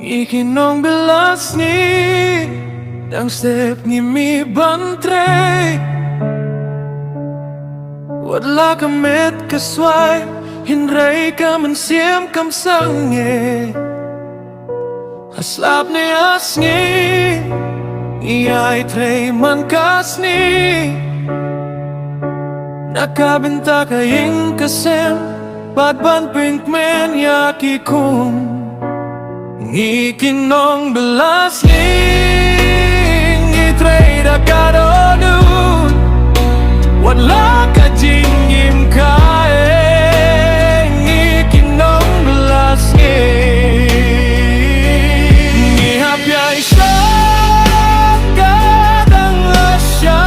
Ikinong belas ni Dang step ni mi bantre Wadla kamet kasway Hinray ka man siyem kam sange Haslap ni asngi Iyay trey man kasni Nakabinta kaying kasem Padban pinkmen yaki kum Ikinong belas ning Itrey da kadodun Wala ka jingim kaeng Ikinong belas ning Ihapyay siya kadang asya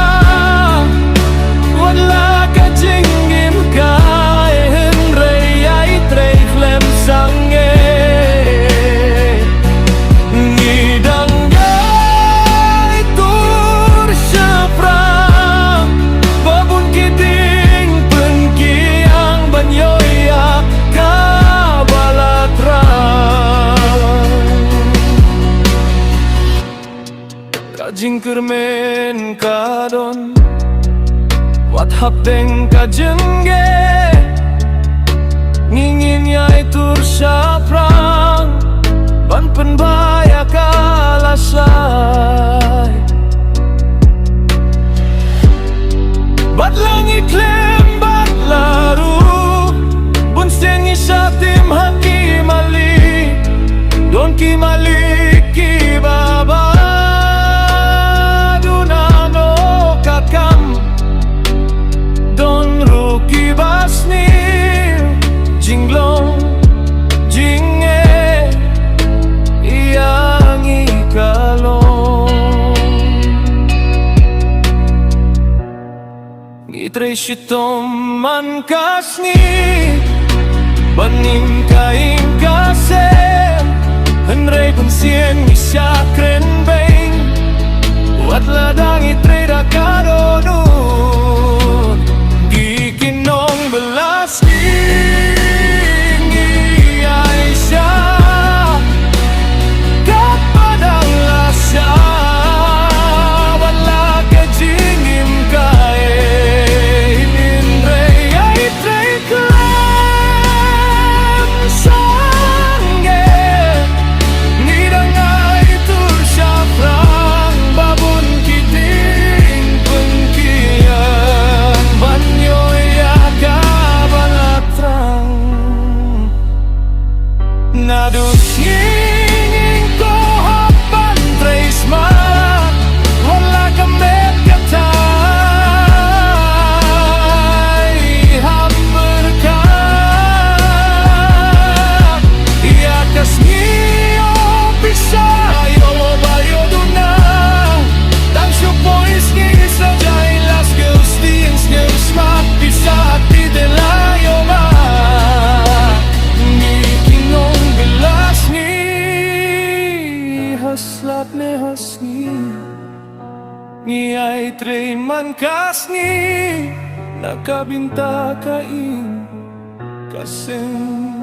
Wala ka jingim kaeng Rey ay trey klem sange Jingkermen kadon Wat hapdeng kajenge Ngingin yay tur syaprang Ban penbaya kalasay Bat langit klem bat laru Bun seng isatim haki mali Don ki mali ki baba Jinglong, jinge, iyang ikalong Itrey sitom man kasni Banim kaing kasem Henrey pensien isyakren beng Wat ladang itrey da kadodun Gikinong belas Nadus ngingin ko hapan tresma Wala kamet katay Hamberkat Iakas ngiyo pisayo bayo dunang Tang syupois ngisa jailas Gustiin skills mat pisat tidelayo ma Haslap ne hasni Ngiyay trey man kasni Nakabinta kain Kasem